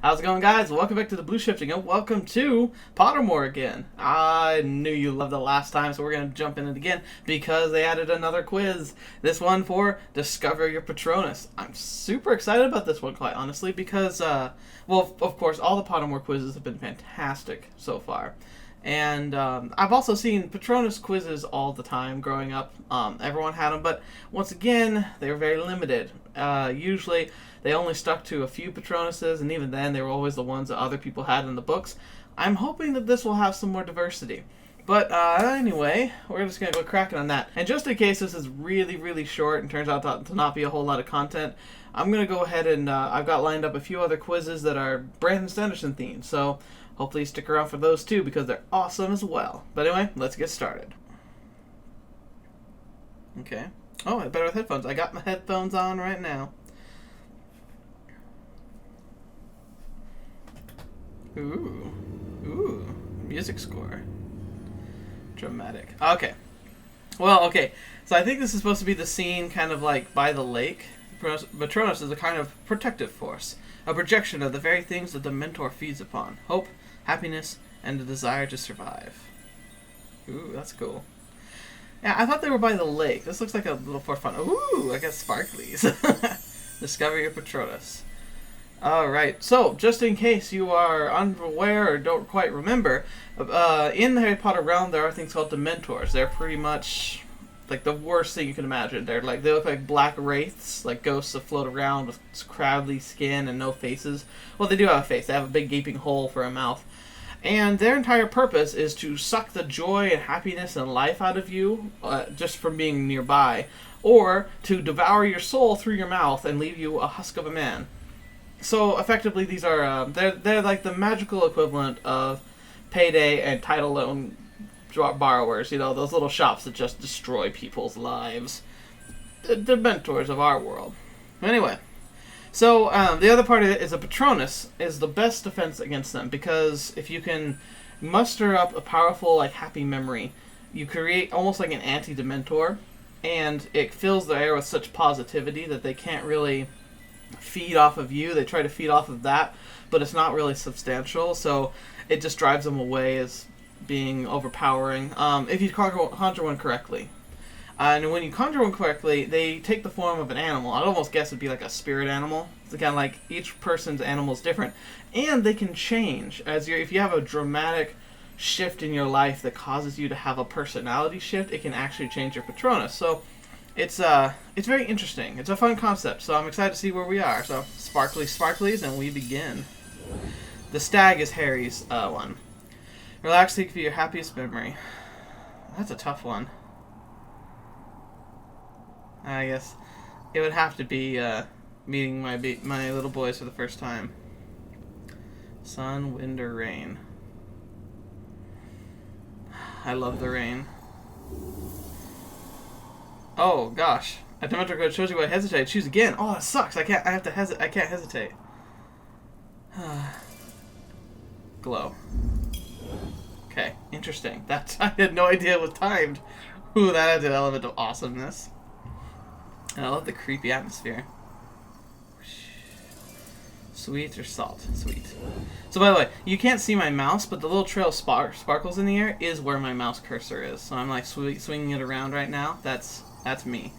How's it going, guys? Welcome back to TheBlueShifting, and welcome to Pottermore again. I knew you loved it last time, so we're going to jump in it again because they added another quiz. This one for Discover Your Patronus. I'm super excited about this one, quite honestly, because, well, of course, all the Pottermore quizzes have been fantastic so far. And I've also seen Patronus quizzes all the time growing up. Everyone had them, but once again, they were very limited. Usually, they only stuck to a few Patronuses, and even then, they were always the ones that other people had in the books. I'm hoping that this will have some more diversity. But anyway, we're just going to go cracking on that. And just in case this is really, really short and turns out to not be a whole lot of content, I'm going to go ahead and I've got lined up a few other quizzes that are Brandon Sanderson themed. So hopefully stick around for those too, because they're awesome as well. But anyway, let's get started. Okay. Oh, I better with headphones. I got my headphones on right now. Ooh, music score. Dramatic. Okay. Well, okay. So I think this is supposed to be the scene kind of like by the lake. Patronus is a kind of protective force, a projection of the very things that the mentor feeds upon: hope, happiness, and the desire to survive. Ooh, that's cool. Yeah, I thought they were by the lake. This looks like a little for fun. Ooh, I got sparklies. Discover your Patronus. Alright, so just in case you are unaware or don't quite remember, in the Harry Potter realm there are things called Dementors. They're pretty much like the worst thing you can imagine. They look like black wraiths, like ghosts that float around with crabbly skin and no faces. Well, they do have a face. They have a big gaping hole for a mouth. And their entire purpose is to suck the joy and happiness and life out of you just from being nearby, or to devour your soul through your mouth and leave you a husk of a man. So effectively, these are they're like the magical equivalent of Payday and title loan borrowers. You know, those little shops that just destroy people's lives. The mentors of our world. Anyway, so the other part of it is a Patronus is the best defense against them, because if you can muster up a powerful, like, happy memory, you create almost like an anti-Dementor, and it fills the air with such positivity that they can't really feed off of you. They try to feed off of that, but it's not really substantial, so it just drives them away as being overpowering. If you conjure one correctly. And when you conjure one correctly, they take the form of an animal. I'd almost guess it'd be like a spirit animal. It's kind of like each person's animal is different. And they can change. If you have a dramatic shift in your life that causes you to have a personality shift, it can actually change your Patronus. So it's very interesting. It's a fun concept, so I'm excited to see where we are. So, sparklies, and we begin. The stag is Harry's one. Relax, think of your happiest memory. That's a tough one. I guess it would have to be meeting my little boys for the first time. Sun, wind, or rain. I love the rain. Oh gosh, a Dementor code shows you what I hesitate. Choose again. Oh, that sucks. I can't hesitate. Glow. Okay, interesting. I had no idea it was timed. Ooh, that adds an element of awesomeness. And I love the creepy atmosphere. Sweet or salt? Sweet. So by the way, you can't see my mouse, but the little trail of sparkles in the air is where my mouse cursor is. So I'm like swinging it around right now. That's me.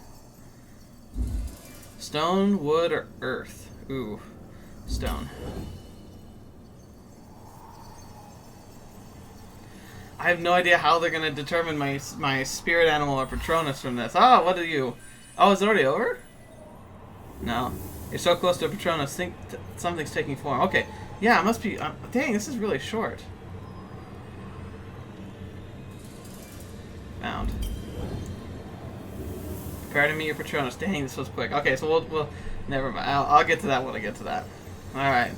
Stone, wood, or earth? Ooh, stone. I have no idea how they're going to determine my spirit animal or Patronus from this. Ah, what are you? Oh, is it already over? No. You're so close to a Patronus, think something's taking form. Okay. Yeah, it must be... dang, this is really short. Found. Prepare to meet your Patronus. Dang, this was quick. Okay, so we'll never mind. I'll get to that when I get to that. Alright.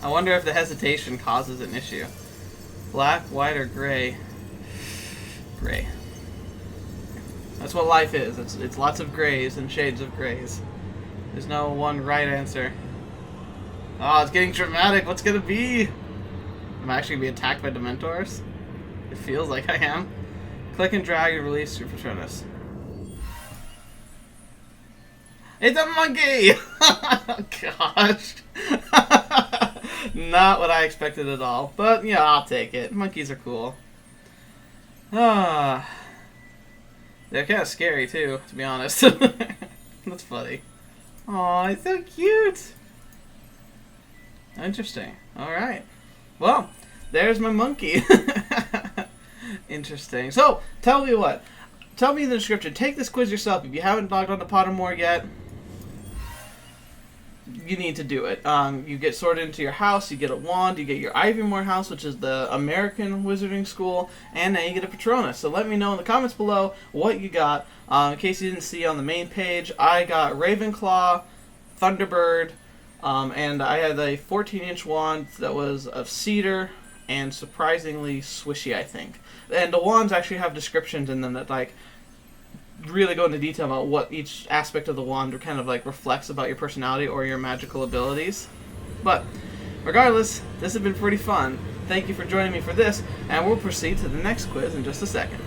I wonder if the hesitation causes an issue. Black, white, or gray? Gray. That's what life is. It's lots of grays and shades of grays. There's no one right answer. Oh, it's getting dramatic. What's gonna be? Am I actually gonna be attacked by Dementors? It feels like I am. Click and drag and release your Patronus. It's a monkey! Oh, gosh. not what I expected at all. But, yeah, I'll take it. Monkeys are cool. Ah. They're kind of scary, too, to be honest. That's funny. Aw, it's so cute. Interesting. Alright. Well, there's my monkey. Interesting. So, tell me what. Tell me in the description. Take this quiz yourself. If you haven't logged on to Pottermore yet, you need to do it. You get sorted into your house, you get a wand, you get your Ivymoor house, which is the American wizarding school, and now you get a Patronus. So let me know in the comments below what you got. In case you didn't see on the main page, I got Ravenclaw, Thunderbird, and I had a 14-inch wand that was of cedar and surprisingly swishy, I think. And the wands actually have descriptions in them that, like, really go into detail about what each aspect of the wand kind of like reflects about your personality or your magical abilities. But regardless, this has been pretty fun. Thank you for joining me for this, and we'll proceed to the next quiz in just a second.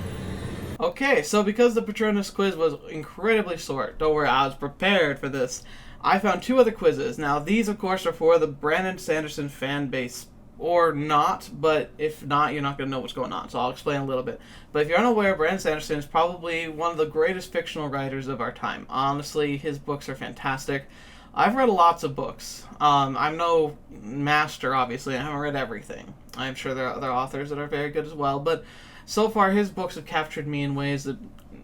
Okay, so because the Patronus quiz was incredibly short, don't worry, I was prepared for this. I found 2 other quizzes. Now these of course are for the Brandon Sanderson fan base, or not, but if not, you're not going to know what's going on, so I'll explain a little bit. But if you're unaware, Brandon Sanderson is probably one of the greatest fictional writers of our time. Honestly, his books are fantastic. I've read lots of books. I'm no master, obviously. I haven't read everything. I'm sure there are other authors that are very good as well, but so far his books have captured me in ways that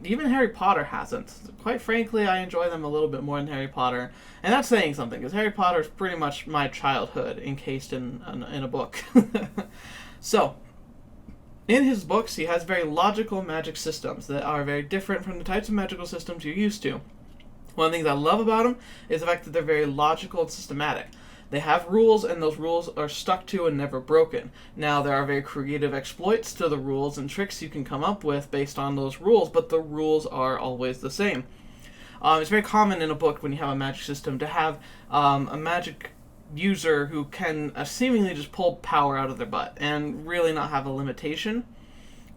even Harry Potter hasn't. Quite frankly, I enjoy them a little bit more than Harry Potter. And that's saying something, because Harry Potter is pretty much my childhood encased in a book. So, in his books, he has very logical magic systems that are very different from the types of magical systems you're used to. One of the things I love about them is the fact that they're very logical and systematic. They have rules, and those rules are stuck to and never broken. Now, there are very creative exploits to the rules and tricks you can come up with based on those rules, but the rules are always the same. It's very common in a book when you have a magic system to have a magic user who can seemingly just pull power out of their butt and really not have a limitation,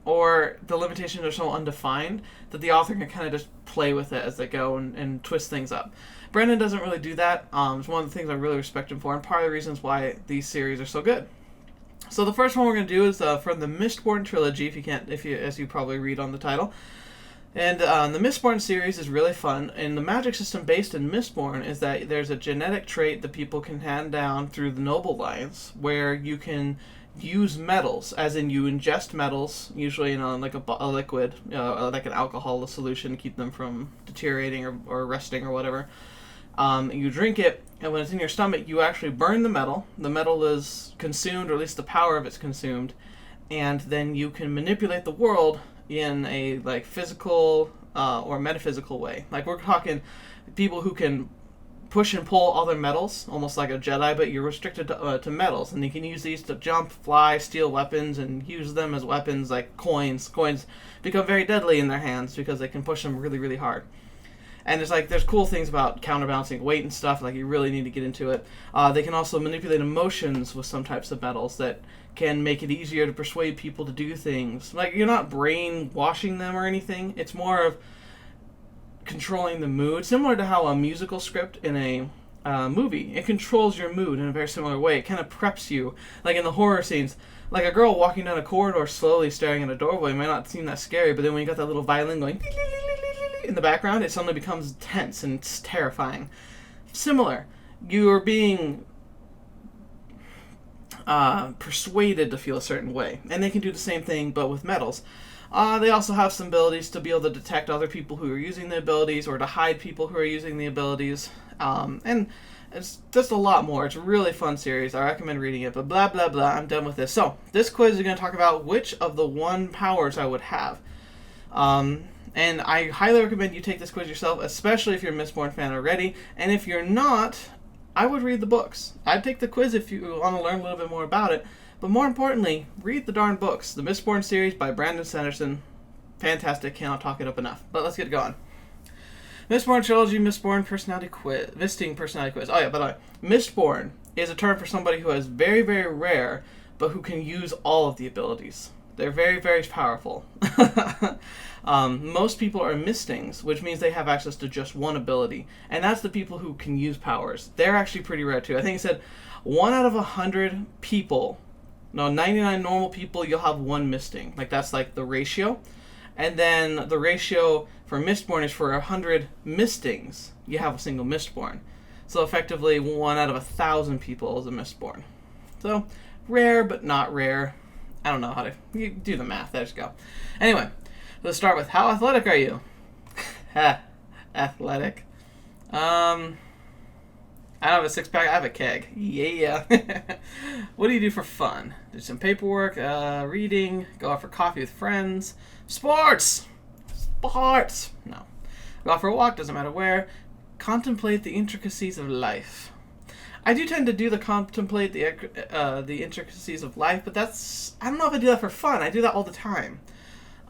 or the limitations are so undefined that the author can kind of just play with it as they go and twist things up. Brandon doesn't really do that. It's one of the things I really respect him for, and part of the reasons why these series are so good. So the first one we're going to do is from the Mistborn trilogy, as you probably read on the title. And the Mistborn series is really fun, and the magic system based in Mistborn is that there's a genetic trait that people can hand down through the noble lines, where you can use metals, as in you ingest metals, usually in a liquid, like an alcohol solution, to keep them from deteriorating or rusting or whatever. You drink it, and when it's in your stomach, you actually burn the metal. The metal is consumed, or at least the power of it's consumed, and then you can manipulate the world in a physical or metaphysical way. Like, we're talking people who can push and pull all their metals, almost like a Jedi, but you're restricted to metals, and you can use these to jump, fly, steal weapons, and use them as weapons like coins. Coins become very deadly in their hands because they can push them really, really hard. And there's cool things about counterbalancing weight and stuff, like you really need to get into it. They can also manipulate emotions with some types of metals that can make it easier to persuade people to do things. Like, you're not brainwashing them or anything. It's more of controlling the mood, similar to how a musical script in a movie, it controls your mood in a very similar way. It kind of preps you. Like in the horror scenes, like a girl walking down a corridor slowly staring at a doorway might not seem that scary, but then when you got that little violin going in the background, it suddenly becomes tense and it's terrifying. Similar, you are being persuaded to feel a certain way, and they can do the same thing but with metals. They also have some abilities to be able to detect other people who are using the abilities, or to hide people who are using the abilities, and it's just a lot more. It's a really fun series. I recommend reading it, but blah blah blah, I'm done with this. So this quiz is going to talk about which of the 1 powers I would have, and I highly recommend you take this quiz yourself, especially if you're a Mistborn fan already, and if you're not, I would read the books. I'd take the quiz if you want to learn a little bit more about it. But more importantly, read the darn books. The Mistborn series by Brandon Sanderson. Fantastic. Cannot talk it up enough. But let's get going. Mistborn trilogy, Mistborn personality quiz. Visting personality quiz. Oh yeah, by the way, Mistborn is a term for somebody who is very, very rare, but who can use all of the abilities. They're very, very powerful. Most people are Mistings, which means they have access to just one ability. And that's the people who can use powers. They're actually pretty rare too. I think it said 1 out of 100 people, no, 99 normal people, you'll have 1 misting. Like, that's like the ratio. And then the ratio for Mistborn is for 100 mistings, you have a single Mistborn. So effectively, 1 out of 1,000 people is a Mistborn. So, rare, but not rare. I don't know how to... You do the math. There you go. Anyway, let's start with, how athletic are you? Athletic. I don't have a 6-pack. I have a keg. Yeah. What do you do for fun? Do some paperwork, reading, go out for coffee with friends. Sports! No. Go out for a walk, doesn't matter where. Contemplate the intricacies of life. I do tend to do the contemplate the intricacies of life, but that's... I don't know if I do that for fun. I do that all the time.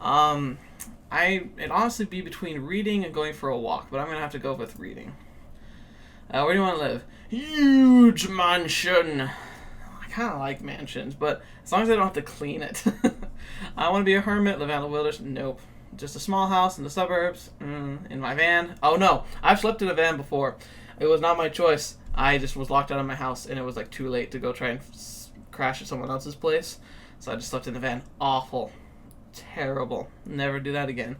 It'd honestly be between reading and going for a walk, but I'm going to have to go with reading. Where do you want to live? Huge mansion. I kind of like mansions, but as long as I don't have to clean it. I want to be a hermit, live out in the wilderness. Nope. Just a small house in the suburbs, in my van. Oh no, I've slept in a van before. It was not my choice. I just was locked out of my house, and it was like too late to go try and crash at someone else's place. So I just slept in the van. Awful. Terrible. Never do that again.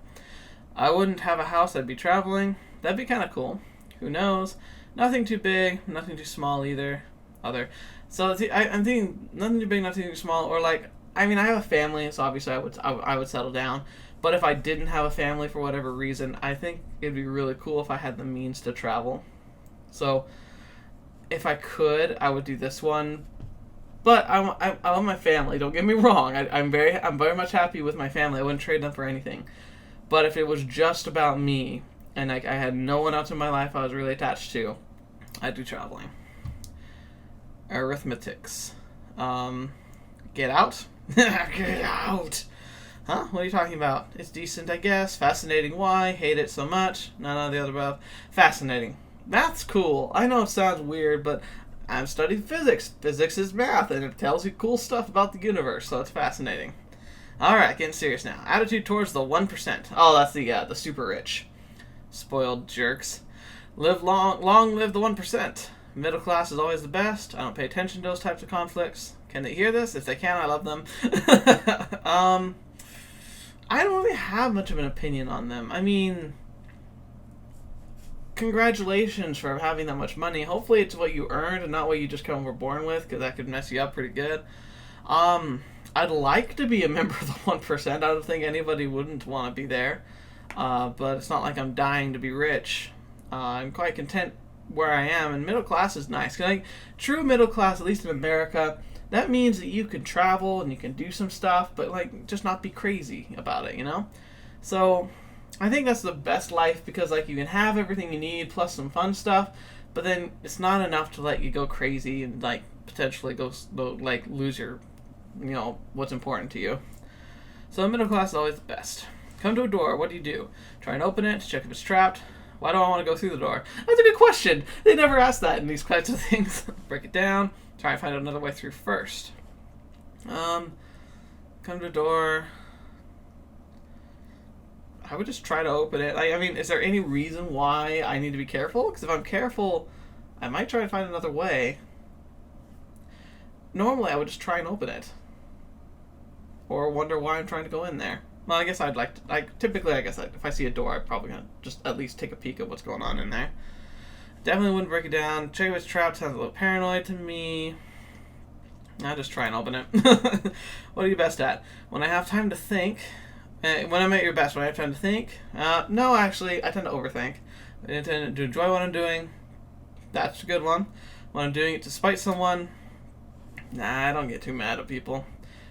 I wouldn't have a house. I'd be traveling. That'd be kind of cool. Who knows? Nothing too big, nothing too small either. So I'm thinking nothing too big, nothing too small, or like, I mean, I have a family, so obviously I would settle down. But if I didn't have a family for whatever reason, I think it'd be really cool if I had the means to travel. So if I could, I would do this one. But I love my family. Don't get me wrong. I'm very much happy with my family. I wouldn't trade them for anything. But if it was just about me, and like I had no one else in my life I was really attached to, I'd do traveling. Arithmetics. Get out? Get out! Huh? What are you talking about? It's decent, I guess. Fascinating. Why? Hate it so much. None of the other above. Fascinating. Math's cool. I know it sounds weird, but I've studied physics. Physics is math, and it tells you cool stuff about the universe, so it's fascinating. Alright, getting serious now. Attitude towards the 1%. Oh, that's the super rich. Spoiled jerks. Live long live the 1%. Middle class is always the best. I don't pay attention to those types of conflicts. Can they hear this? If they can, I love them. I don't really have much of an opinion on them. I mean, congratulations for having that much money. Hopefully it's what you earned and not what you just kind of were born with, because that could mess you up pretty good. I'd like to be a member of the 1%. I don't think anybody wouldn't want to be there. But it's not like I'm dying to be rich. I'm quite content where I am, and middle class is nice. Like, true middle class, at least in America, that means that you can travel and you can do some stuff, but like just not be crazy about it, you know? So I think that's the best life, because like you can have everything you need plus some fun stuff, but then it's not enough to let you go crazy and like potentially go like lose your, you know, what's important to you. So middle class is always the best. Come to a door, what do? Try and open it to check if it's trapped. Why do I want to go through the door? That's a good question. They never ask that in these kinds of things. Break it down. Try and find another way through first. Come to a door. I would just try to open it. I mean, is there any reason why I need to be careful? Because if I'm careful, I might try to find another way. Normally, I would just try and open it. Or wonder why I'm trying to go in there. Well, I guess I'd like to... Typically, I guess if I see a door, I'm probably going to just at least take a peek at what's going on in there. Definitely wouldn't break it down. Check if it's trapped. Sounds a little paranoid to me. I'll just try and open it. What are you best at? When I have time to think... when I'm at your best, when I have time to think... no, actually, I tend to overthink. I tend to enjoy what I'm doing. That's a good one. When I'm doing it to spite someone... Nah, I don't get too mad at people.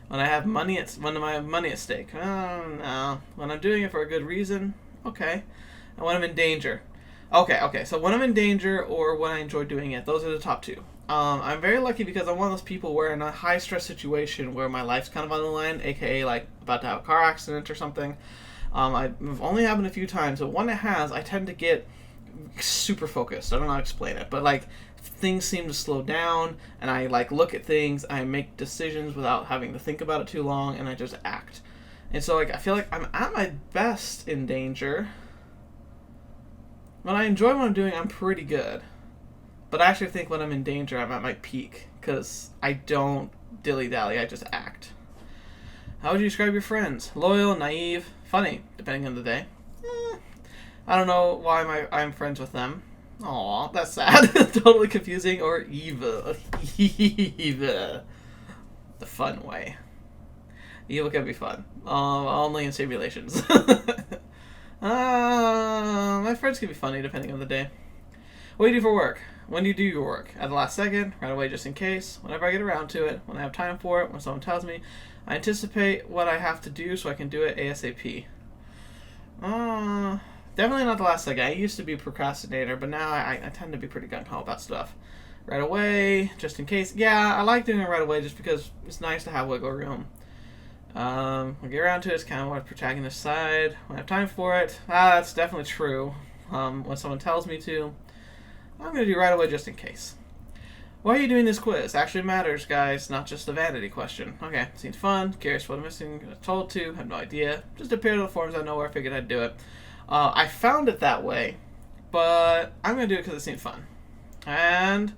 When I have money at stake, no. When I'm doing it for a good reason, okay. And when I'm in danger, okay. So when I'm in danger or when I enjoy doing it, those are the top two. I'm very lucky because I'm one of those people where in a high stress situation where my life's kind of on the line, aka like about to have a car accident or something. I've only happened a few times, but when it has, I tend to get super focused. I don't know how to explain it, but like things seem to slow down, and I like look at things, I make decisions without having to think about it too long, and I just act. And so like I feel like I'm at my best in danger. When I enjoy what I'm doing, I'm pretty good. But I actually think when I'm in danger, I'm at my peak, because I don't dilly-dally, I just act. How would you describe your friends? Loyal, naive, funny, depending on the day. I don't know why I'm friends with them. Aw, that's sad. Totally confusing or evil. Evil. The fun way. Evil can be fun. Only in simulations. My friends can be funny depending on the day. What do you do for work? When do you do your work? At the last second, right away just in case, whenever I get around to it, when I have time for it, when someone tells me. I anticipate what I have to do so I can do it ASAP. Definitely not the last second. I used to be a procrastinator, but now I tend to be pretty gung-ho about stuff. Right away, just in case. Yeah, I like doing it right away just because it's nice to have wiggle room. When I get around to it, it's kind of what protagonist side. When I have time for it, that's definitely true. When someone tells me to, I'm going to do right away just in case. Why are you doing this quiz? Actually matters, guys, not just a vanity question. Okay, seems fun, curious what I'm missing, told to, have no idea. Just appeared on the forums out of nowhere, figured I'd do it. I found it that way, but I'm going to do it because it seemed fun. And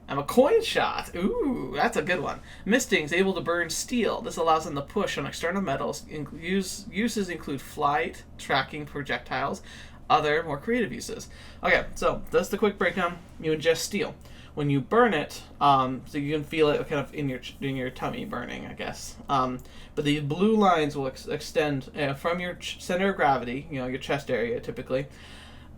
I'm a coin shot. Ooh, that's a good one. Misting's able to burn steel. This allows them to push on external metals. Uses include flight, tracking projectiles, other more creative uses. Okay, so that's the quick breakdown. You ingest steel. When you burn it, so you can feel it kind of in your tummy burning, I guess. But the blue lines will extend from your center of gravity, your chest area typically,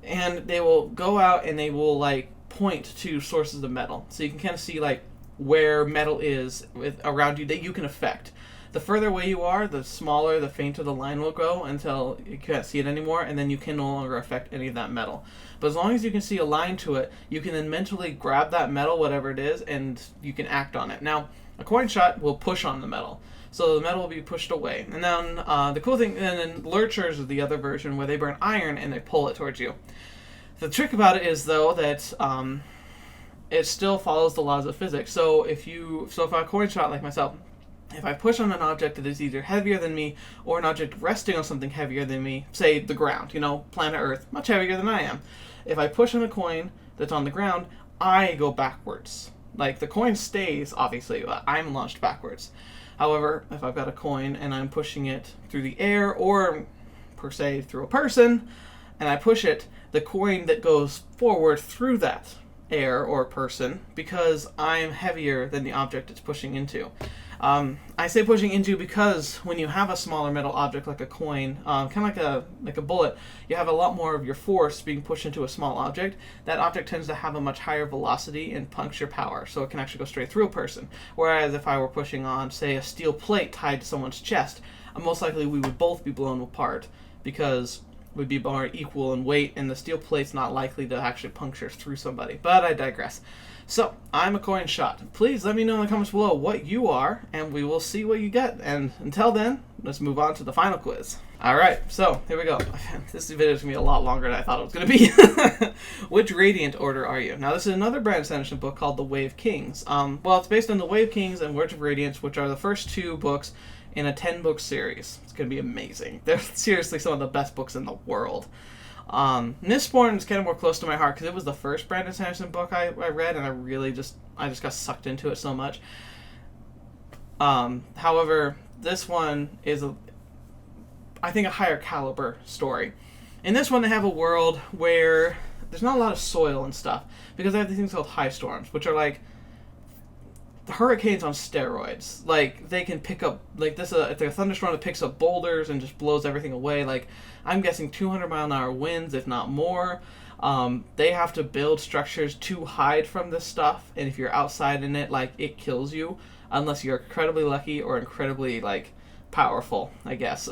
and they will go out and they will like point to sources of metal. So you can kind of see like where metal is around you that you can affect. The further away you are, the smaller, the fainter the line will go until you can't see it anymore, and then you can no longer affect any of that metal. But as long as you can see a line to it, you can then mentally grab that metal, whatever it is, and you can act on it. Now, a coin shot will push on the metal. So the metal will be pushed away. And then the cool thing, and then lurchers is the other version where they burn iron and they pull it towards you. The trick about it is, though, that it still follows the laws of physics. So if I coin shot like myself, if I push on an object that is either heavier than me or an object resting on something heavier than me, say the ground, planet Earth, much heavier than I am. If I push on a coin that's on the ground, I go backwards. Like, the coin stays, obviously, but I'm launched backwards. However, if I've got a coin and I'm pushing it through the air or, per se, through a person, and I push it, the coin that goes forward through that air or person, because I'm heavier than the object it's pushing into. I say pushing into because when you have a smaller metal object like a coin, kind of like a bullet, you have a lot more of your force being pushed into a small object. That object tends to have a much higher velocity and puncture power, so it can actually go straight through a person. Whereas if I were pushing on, say, a steel plate tied to someone's chest, most likely we would both be blown apart because we'd be more equal in weight, and the steel plate's not likely to actually puncture through somebody. But I digress. So, I'm a coin shot. Please let me know in the comments below what you are, and we will see what you get. And until then, let's move on to the final quiz. Alright, so, here we go. This video is going to be a lot longer than I thought it was going to be. Which Radiant Order are you? Now, this is another Brandon Sanderson book called The Wave Kings. Well, it's based on The Wave Kings and Words of Radiance, which are the first two books in a 10-book series. It's going to be amazing. They're seriously some of the best books in the world. Mistborn is kind of more close to my heart because it was the first Brandon Sanderson book I read, and I just got sucked into it so much. However, this one is, I think, a higher caliber story. In this one, they have a world where there's not a lot of soil and stuff because they have these things called high storms, which are like hurricanes on steroids. Like, they can pick up, like, if there's a thunderstorm that picks up boulders and just blows everything away, like, I'm guessing 200-mile-an-hour winds, if not more. They have to build structures to hide from this stuff, and if you're outside in it, like, it kills you, unless you're incredibly lucky or incredibly, like, powerful, I guess.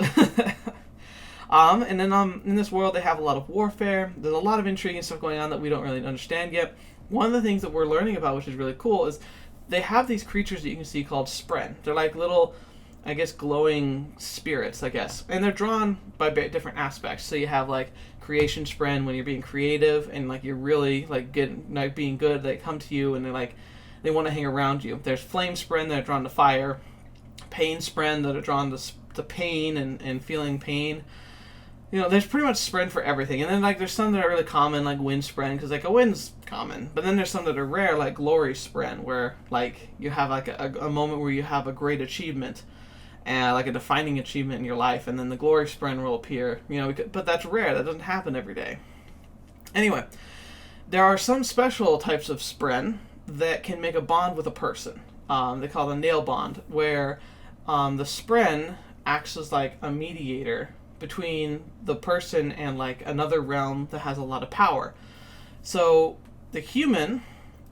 And then in this world, they have a lot of warfare. There's a lot of intrigue and stuff going on that we don't really understand yet. One of the things that we're learning about, which is really cool, is they have these creatures that you can see called Spren. They're like little, I guess, glowing spirits, I guess. And they're drawn by different aspects. So you have, like, creation Spren when you're being creative and, like, you're really, like, being good. They come to you and they want to hang around you. There's flame Spren that are drawn to fire. Pain Spren that are drawn to pain and feeling pain. there's pretty much spren for everything. And then, like, there's some that are really common, like wind spren, because, like, a wind's common. But then there's some that are rare, like glory spren, where, like, you have, like, a moment where you have a great achievement, and like a defining achievement in your life, and then the glory spren will appear. But that's rare. That doesn't happen every day. Anyway, there are some special types of spren that can make a bond with a person. They call it a nail bond, where the spren acts as, like, a mediator between the person and, like, another realm that has a lot of power. So the human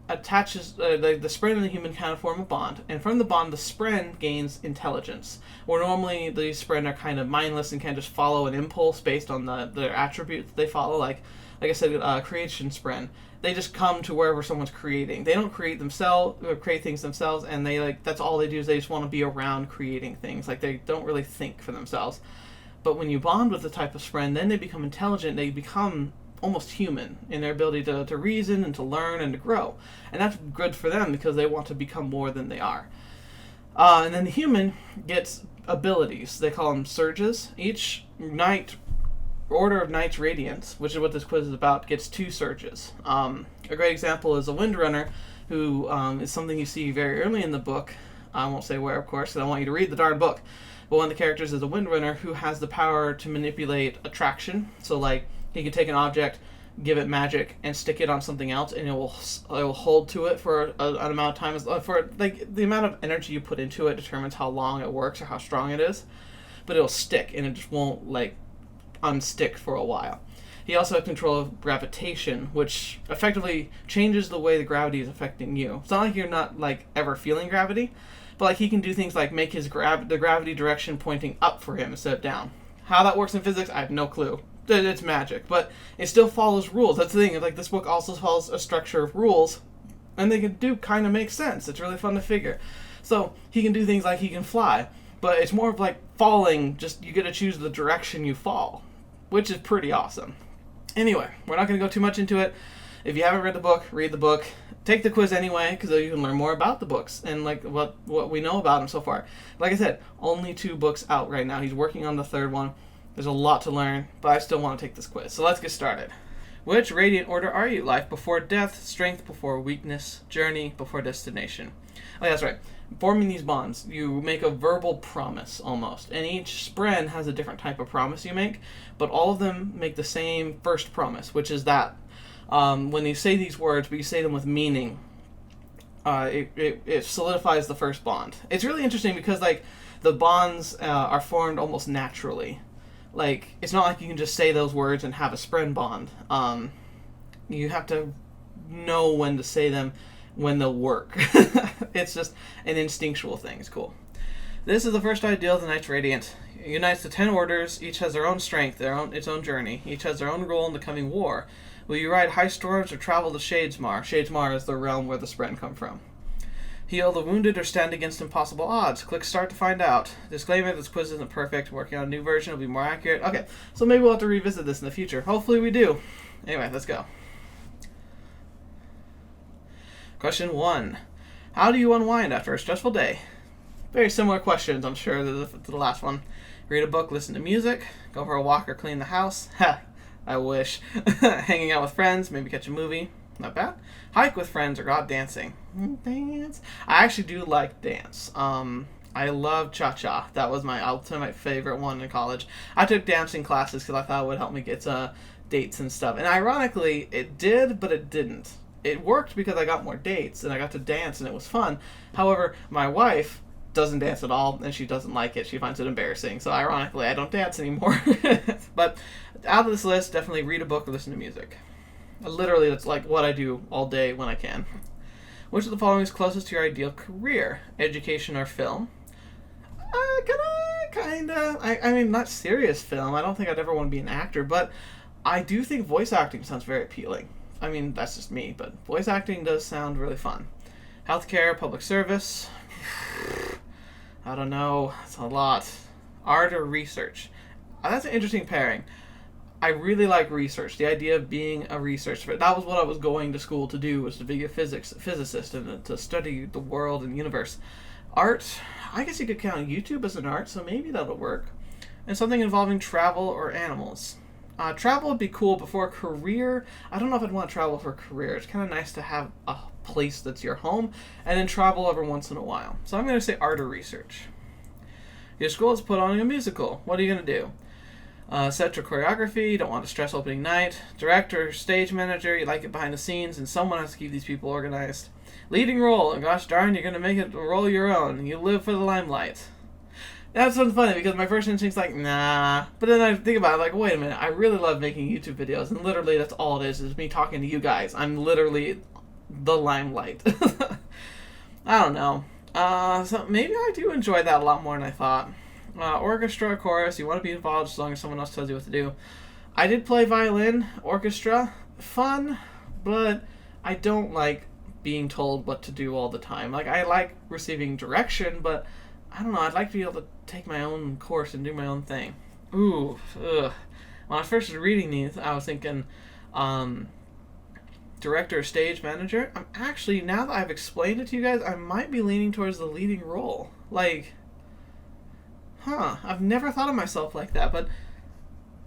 attaches, the spren and the human kind of form a bond, and from the bond the spren gains intelligence, where normally these spren are kind of mindless and can just follow an impulse based on their attributes they follow. Like I said, creation spren, they just come to wherever someone's creating. They don't create themselves or create things themselves, and they, like, that's all they do is they just want to be around creating things. Like, they don't really think for themselves. But when you bond with the type of spren, then they become intelligent. They become almost human in their ability to reason and to learn and to grow. And that's good for them because they want to become more than they are. And then the human gets abilities. They call them surges. Each Order of Knights Radiant, which is what this quiz is about, gets 2 surges. A great example is a Windrunner, who is something you see very early in the book. I won't say where, of course, because I want you to read the darn book. But one of the characters is a Windrunner who has the power to manipulate attraction. So, like, he can take an object, give it magic, and stick it on something else, and it will hold to it for an amount of time. For, like, the amount of energy you put into it determines how long it works or how strong it is. But it'll stick, and it just won't, like, unstick for a while. He also has control of gravitation, which effectively changes the way the gravity is affecting you. It's not like you're not, like, ever feeling gravity, but, like, he can do things like make the gravity direction pointing up for him instead of down. How that works in physics, I have no clue. It's magic, but it still follows rules. That's the thing. Like, this book also follows a structure of rules, and they do kind of make sense. It's really fun to figure. So he can do things like he can fly, but it's more of like falling. Just you get to choose the direction you fall, which is pretty awesome. Anyway, we're not going to go too much into it. If you haven't read the book, read the book. Take the quiz anyway, because you can learn more about the books and, like, what we know about them so far. Like I said, only 2 books out right now. He's working on the 3rd one. There's a lot to learn, but I still want to take this quiz. So let's get started. Which radiant order are you? Life before death, strength before weakness, journey before destination. Oh, yeah, that's right. Forming these bonds, you make a verbal promise almost, and each spren has a different type of promise you make, but all of them make the same first promise, which is that when you say these words, but you say them with meaning, it solidifies the first bond. It's really interesting because, like, the bonds are formed almost naturally. Like, it's not like you can just say those words and have a spren bond. You have to know when to say them, when they'll work. It's just an instinctual thing. It's cool. This is the first ideal of the Knights Radiant. It unites the 10 orders. Each has their own strength, its own journey. Each has their own role in the coming war. Will you ride high storms or travel to Shadesmar? Shadesmar is the realm where the spren come from. Heal the wounded or stand against impossible odds. Click start to find out. Disclaimer, this quiz isn't perfect. Working on a new version will be more accurate. Okay, so maybe we'll have to revisit this in the future. Hopefully we do. Anyway, let's go. Question 1. How do you unwind after a stressful day? Very similar questions, I'm sure, to the last one. Read a book, listen to music, go for a walk or clean the house. Ha, I wish. Hanging out with friends, maybe catch a movie. Not bad. Hike with friends or go out dancing. Dance. I actually do like dance. I love cha-cha. That was my ultimate favorite one in college. I took dancing classes because I thought it would help me get dates and stuff. And ironically, it did, but it didn't. It worked because I got more dates and I got to dance and it was fun. However, my wife doesn't dance at all and she doesn't like it. She finds it embarrassing. So ironically, I don't dance anymore. But out of this list, definitely read a book or listen to music. Literally, that's like what I do all day when I can. Which of the following is closest to your ideal career? Education or film? Kinda. I mean, not serious film. I don't think I'd ever want to be an actor, but I do think voice acting sounds very appealing. I mean, that's just me, but voice acting does sound really fun. Healthcare, public service. I don't know. It's a lot. Art or research? That's an interesting pairing. I really like research. The idea of being a researcher. That was what I was going to school to do, was to be a physicist and to study the world and universe. Art, I guess you could count YouTube as an art, so maybe that'll work. and something involving travel or animals. Travel would be cool, but for a career, I don't know if I'd want to travel for a career. It's kind of nice to have a place that's your home, and then travel every once in a while. So I'm going to say art or research. Your school is put on a musical. What are you going to do? Set your choreography, you don't want to stress opening night. Director, stage manager, you like it behind the scenes, and someone has to keep these people organized. Leading role, and gosh darn, you're going to make it a role your own. You live for the limelight. That's something funny, because my first instinct's like, nah. But then I think about it, like, wait a minute, I really love making YouTube videos, and literally that's all it is me talking to you guys. I'm literally the limelight. I don't know. So maybe I do enjoy that a lot more than I thought. Orchestra, chorus, you want to be involved as long as someone else tells you what to do. I did play violin, orchestra, fun, but I don't like being told what to do all the time. Like, I like receiving direction, but I don't know, I'd like to be able to take my own course and do my own thing. Ooh, ugh. When I first was reading these, I was thinking, director, stage manager. I'm actually, now that I've explained it to you guys, I might be leaning towards the leading role. Like, I've never thought of myself like that, but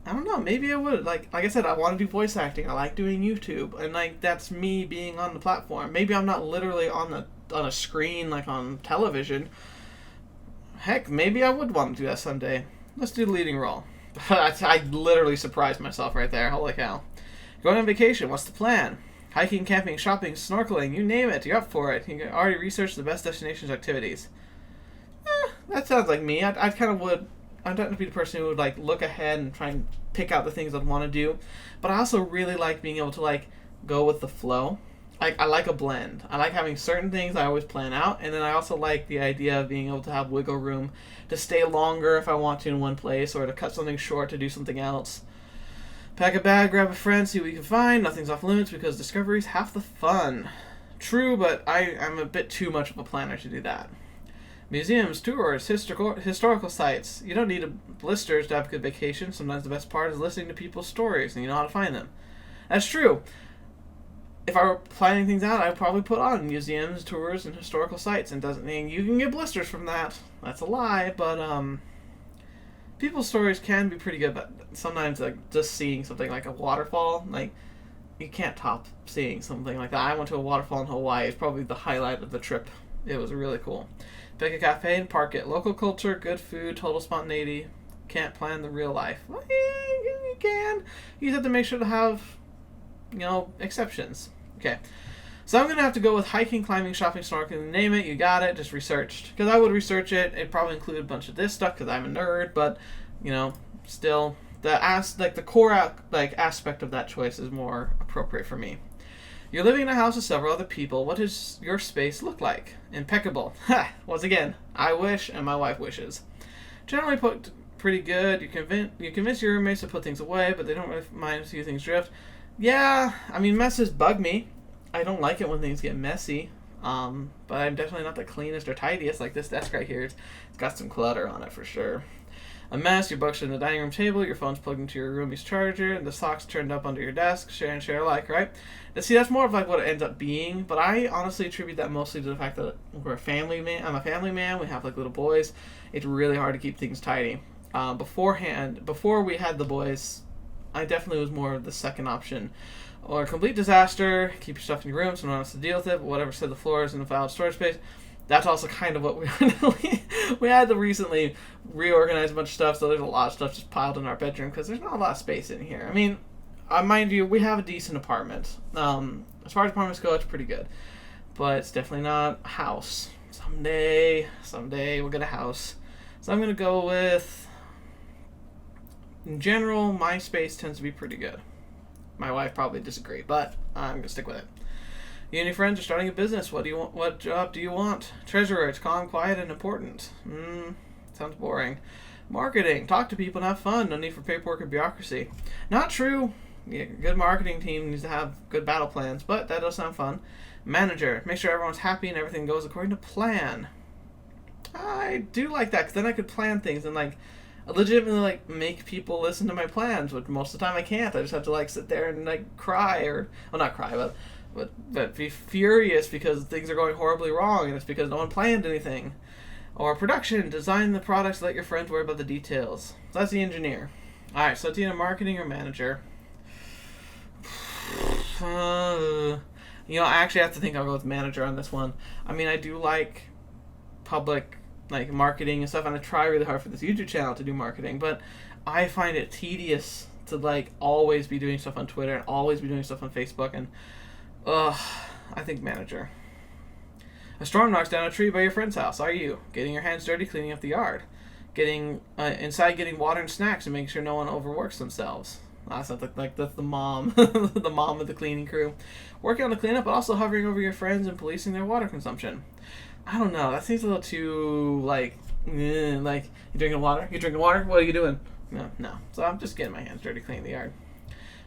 I don't know, maybe I would. Like I said, I want to do voice acting. I like doing YouTube, and like that's me being on the platform. Maybe I'm not literally on a screen like on television. Heck, maybe I would want to do that someday. Let's do the leading role. I literally surprised myself right there. Holy cow. Going on vacation, what's the plan? Hiking, camping, shopping, snorkeling, you name it, you're up for it. You can already research the best destinations activities. That sounds like me. I kind of would. I'm not to be the person who would like look ahead and try and pick out the things I'd want to do, but I also really like being able to like go with the flow. I like a blend. I like having certain things I always plan out, and then I also like the idea of being able to have wiggle room to stay longer if I want to in one place, or to cut something short to do something else. Pack a bag, grab a friend, see what you can find. Nothing's off limits because discovery's half the fun. True, but I'm a bit too much of a planner to do that. Museums, tours, historical sites. You don't need blisters to have a good vacation. Sometimes the best part is listening to people's stories and you know how to find them. That's true. If I were planning things out, I'd probably put on museums, tours, and historical sites. And doesn't mean you can get blisters from that. That's a lie, but people's stories can be pretty good. But sometimes, like just seeing something like a waterfall, like you can't top seeing something like that. I went to a waterfall in Hawaii. It's probably the highlight of the trip. It was really cool. Pick a cafe and park it. Local culture, good food, total spontaneity. Can't plan the real life. Well, yeah, you can. You just have to make sure to have, exceptions. Okay. So I'm going to have to go with hiking, climbing, shopping, snorkeling. Name it, you got it, just researched. Because I would research it. It'd probably include a bunch of this stuff because I'm a nerd. But, still, the core aspect of that choice is more appropriate for me. You're living in a house with several other people. What does your space look like? Impeccable. Once again, I wish and my wife wishes. Generally put pretty good. You convince your roommates to put things away, but they don't really mind to see things drift. Yeah, messes bug me. I don't like it when things get messy. But I'm definitely not the cleanest or tidiest. Like this desk right here, it's got some clutter on it for sure. A mess, your books are in the dining room table, your phone's plugged into your roomie's charger, and the socks turned up under your desk, share alike, right? And see, that's more of like what it ends up being, but I honestly attribute that mostly to the fact that I'm a family man, we have like little boys. It's really hard to keep things tidy. Before we had the boys, I definitely was more of the second option. Or complete disaster, keep your stuff in your room so no one has to deal with it, but whatever said the floor is in a valid storage space. That's also kind of what we had to recently reorganize a bunch of stuff, so there's a lot of stuff just piled in our bedroom because there's not a lot of space in here. Mind you, we have a decent apartment. As far as apartments go, it's pretty good. But it's definitely not a house. Someday we'll get a house. So I'm going to go with, in general, my space tends to be pretty good. My wife probably disagreed, but I'm going to stick with it. You and your friends are starting a business. What do you want? What job do you want? Treasurer, it's calm, quiet, and important. Sounds boring. Marketing, talk to people and have fun. No need for paperwork or bureaucracy. Not true. Yeah, good marketing team needs to have good battle plans, but that does sound fun. Manager, make sure everyone's happy and everything goes according to plan. I do like that, because then I could plan things and legitimately make people listen to my plans, which most of the time I can't. I just have to sit there and cry, or well, not cry, but be furious because things are going horribly wrong, and it's because no one planned anything. Or production, design the products, let your friends worry about the details. So that's the engineer. Alright, so it's either marketing or manager. I actually have to think I'll go with manager on this one. I mean, I do like public, like, marketing and stuff, and I try really hard for this YouTube channel to do marketing, but I find it tedious to, like, always be doing stuff on Twitter and always be doing stuff on Facebook, and, I think manager. A storm knocks down a tree by your friend's house. Are you getting your hands dirty cleaning up the yard? Getting inside, getting water and snacks, and making sure no one overworks themselves. That's not like that's the mom, the mom of the cleaning crew. Working on the cleanup, but also hovering over your friends and policing their water consumption. I don't know. That seems a little too like you drinking water. You drinking water? What are you doing? No. So I'm just getting my hands dirty cleaning the yard.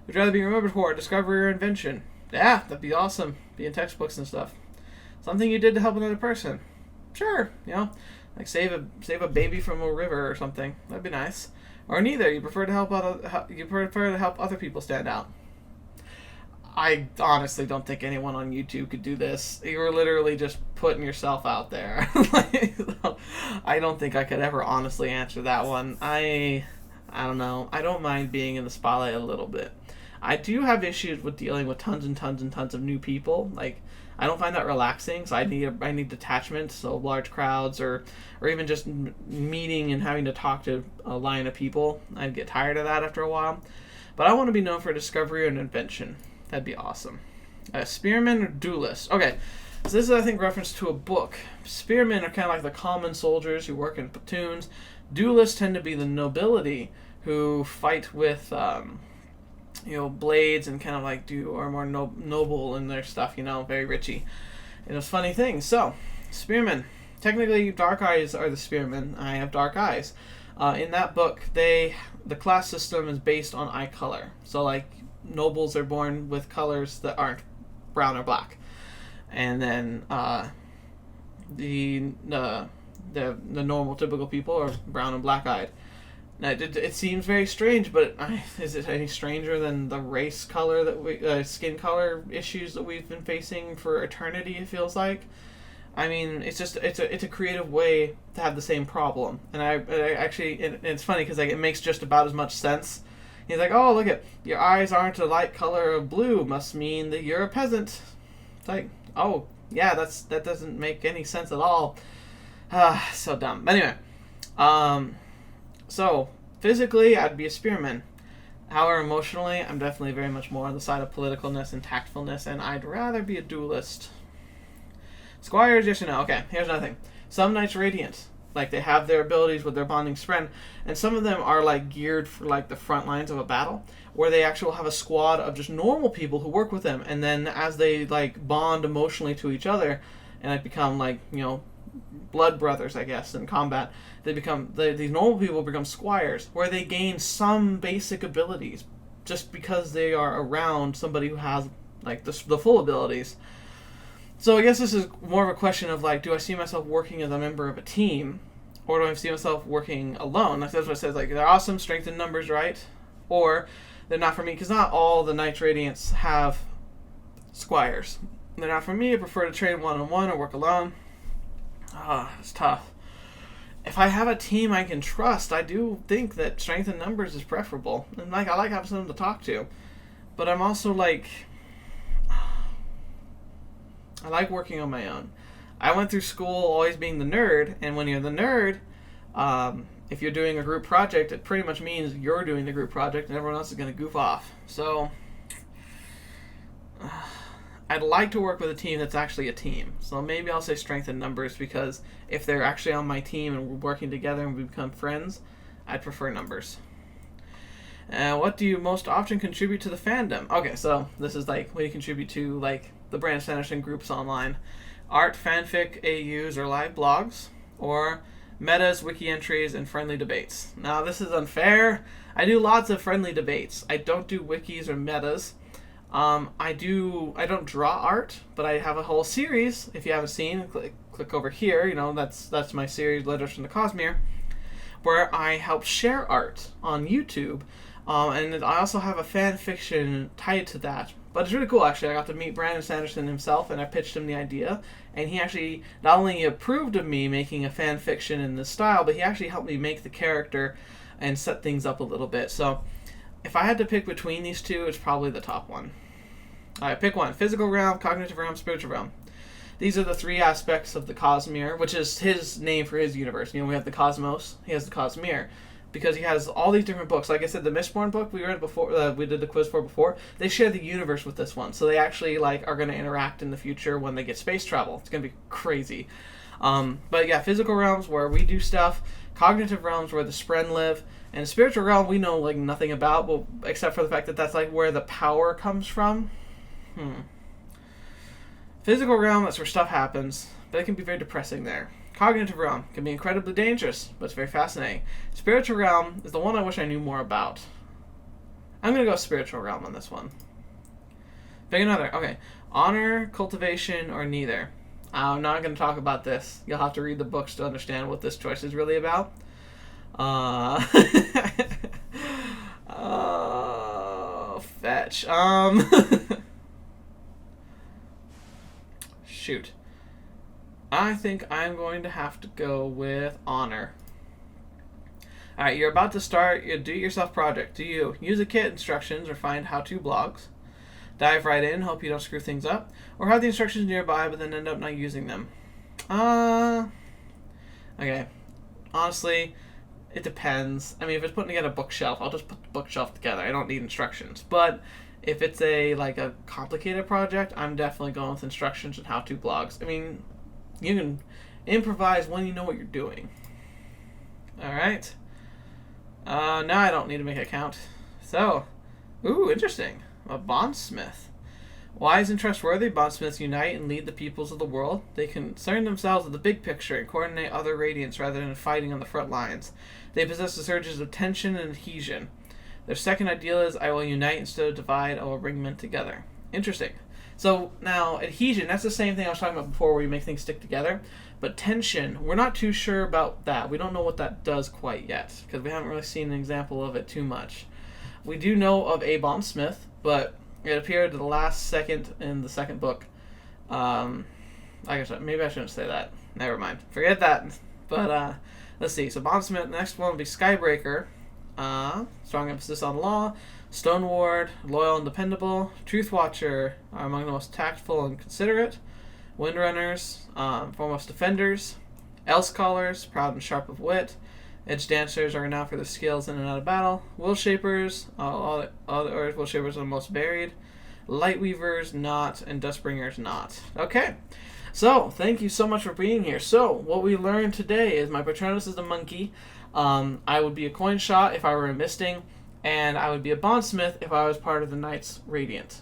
Would you rather be remembered for a discovery or invention? Yeah, that'd be awesome. Be in textbooks and stuff. Something you did to help another person. Sure, like save a baby from a river or something. That'd be nice. Or neither. You prefer to help other people stand out. I honestly don't think anyone on YouTube could do this. You're literally just putting yourself out there. I don't think I could ever honestly answer that one. I don't know. I don't mind being in the spotlight a little bit. I do have issues with dealing with tons and tons and tons of new people. Like, I don't find that relaxing, so I need detachment, so large crowds or even just meeting and having to talk to a line of people. I'd get tired of that after a while. But I want to be known for discovery or an invention. That'd be awesome. Spearman or duelist? Okay, so this is, I think, reference to a book. Spearmen are kind of like the common soldiers who work in platoons. Duelists tend to be the nobility who fight with blades and kind of like are more noble in their stuff, very richy. And it's funny things. So, spearmen. Technically, dark eyes are the spearmen. I have dark eyes. In that book, the class system is based on eye color. So, like, nobles are born with colors that aren't brown or black. And then the normal, typical people are brown and black-eyed. Now, it seems very strange, but is it any stranger than the race color skin color issues that we've been facing for eternity? It feels like. I mean, it's a creative way to have the same problem, and it's funny because it makes just about as much sense. He's like, oh, look at your eyes aren't a light color of blue, must mean that you're a peasant. It's like, oh yeah, that doesn't make any sense at all. So dumb. But anyway, so, physically, I'd be a spearman. However, emotionally, I'm definitely very much more on the side of politicalness and tactfulness, and I'd rather be a duelist. Squires, yes or no? Okay, here's another thing. Some knights radiant. Like, they have their abilities with their bonding friend, and some of them are, like, geared for, like, the front lines of a battle, where they actually have a squad of just normal people who work with them, and then as they, like, bond emotionally to each other, and, like, become, like, blood brothers, I guess, in combat, these normal people become squires, where they gain some basic abilities just because they are around somebody who has like the full abilities. So I guess this is more of a question of like, do I see myself working as a member of a team, or do I see myself working alone? That's what it says. Like, they're awesome, strength in numbers, right? Or they're not for me, because not all the Knights Radiants have squires. They're not for me. I prefer to train one-on-one or work alone. It's tough. If I have a team I can trust, I do think that strength in numbers is preferable. And like, I like having someone to talk to. But I'm also like, I like working on my own. I went through school always being the nerd, and when you're the nerd, if you're doing a group project, it pretty much means you're doing the group project and everyone else is going to goof off. So, I'd like to work with a team that's actually a team. So maybe I'll say strength in numbers, because if they're actually on my team and we're working together and we become friends, I'd prefer numbers. What do you most often contribute to the fandom? Okay, so this is like, what do you contribute to, like, the Brandon Sanderson groups online? Art, fanfic, AUs, or live blogs, or metas, wiki entries, and friendly debates. Now, this is unfair. I do lots of friendly debates. I don't do wikis or metas. I don't draw art, but I have a whole series. If you haven't seen, click over here. That's my series, Letters from the Cosmere, where I help share art on YouTube. And I also have a fan fiction tied to that, But it's really cool, actually. I got to meet Brandon Sanderson himself, and I pitched him the idea. And he actually not only approved of me making a fan fiction in this style, but he actually helped me make the character and set things up a little bit. So if I had to pick between these two, it's probably the top one. All right, pick one. Physical realm, cognitive realm, spiritual realm. These are the three aspects of the Cosmere, which is his name for his universe. You know, we have the cosmos, he has the Cosmere, because he has all these different books. Like I said, the Mistborn book we read before, we did the quiz for before, they share the universe with this one. So they actually like are going to interact in the future when they get space travel. It's going to be crazy. But yeah, physical realms where we do stuff, cognitive realms where the Spren live, and spiritual realm we know like nothing about, well, except for the fact that that's like where the power comes from. Physical realm, that's where stuff happens, but it can be very depressing there. Cognitive realm can be incredibly dangerous, but it's very fascinating. Spiritual realm is the one I wish I knew more about. I'm going to go spiritual realm on this one. Pick another. Okay. Honor, cultivation, or neither. I'm not going to talk about this. You'll have to read the books to understand what this choice is really about. Fetch. Shoot. I think I'm going to have to go with honor. Alright, you're about to start your do-it-yourself project. Do you use a kit instructions or find how-to blogs? Dive right in, hope you don't screw things up? Or have the instructions nearby but then end up not using them? Okay. Honestly, it depends. I mean, if it's putting together a bookshelf, I'll just put the bookshelf together. I don't need instructions. But if it's a complicated project, I'm definitely going with instructions and how-to blogs. I mean, you can improvise when you know what you're doing. Alright. Now I don't need to make it count. So, ooh, interesting. A bondsmith. Wise and trustworthy, bondsmiths unite and lead the peoples of the world. They concern themselves with the big picture and coordinate other radiants rather than fighting on the front lines. They possess the surges of tension and adhesion. Their second ideal is, I will unite instead of divide, I will bring men together. Interesting. So now, adhesion, that's the same thing I was talking about before where you make things stick together. But tension, we're not too sure about that. We don't know what that does quite yet, because we haven't really seen an example of it too much. We do know of a bondsmith, but it appeared the last second in the second book. I guess maybe I shouldn't say that. Never mind. Forget that. But let's see. So bondsmith, next one will be Skybreaker. Strong emphasis on law. Stoneward, loyal and dependable. Truthwatcher are among the most tactful and considerate. Windrunners, foremost defenders. Elf-scholars, proud and sharp of wit. Edge dancers are renowned for their skills in and out of battle. Will shapers, all the earth will shapers are the most varied. Light weavers, not, and dustbringers, not. Okay, so thank you so much for being here. So what we learned today is my Patronus is a monkey. I would be a coin shot if I were a misting. And I would be a bondsmith if I was part of the Knights Radiant,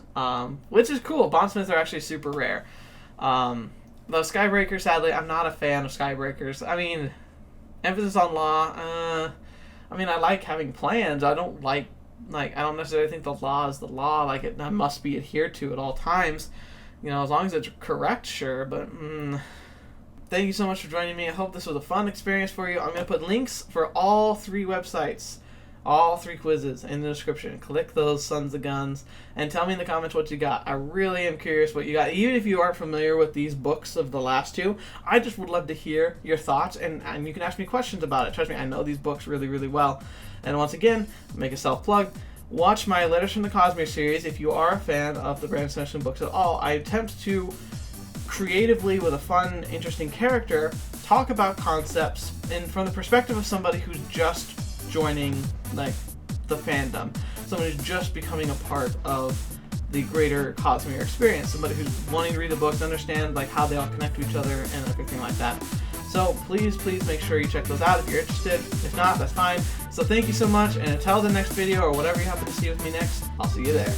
which is cool. Bondsmiths are actually super rare. Though Skybreaker, sadly, I'm not a fan of Skybreakers. I mean, emphasis on law. I mean, I like having plans. I don't I don't necessarily think the law is the law. Like, it must be adhered to at all times. You know, as long as it's correct, sure. But thank you so much for joining me. I hope this was a fun experience for you. I'm going to put links for all 3 websites. All 3 quizzes in the description. Click those sons of guns and tell me in the comments what you got. I really am curious what you got. Even if you aren't familiar with these books of the last 2, I just would love to hear your thoughts, and you can ask me questions about it. Trust me, I know these books really, really well. And once again, make a self-plug. Watch my Letters from the Cosmere series if you are a fan of the Brandon Sanderson books at all. I attempt to creatively, with a fun, interesting character, talk about concepts and from the perspective of somebody who's just joining the fandom, somebody who's just becoming a part of the greater Cosmere experience, somebody who's wanting to read the books, understand how they all connect to each other and everything like that. So please make sure you check those out if you're interested. If not, that's fine. So thank you so much, and until the next video or whatever you happen to see with me next, I'll see you there.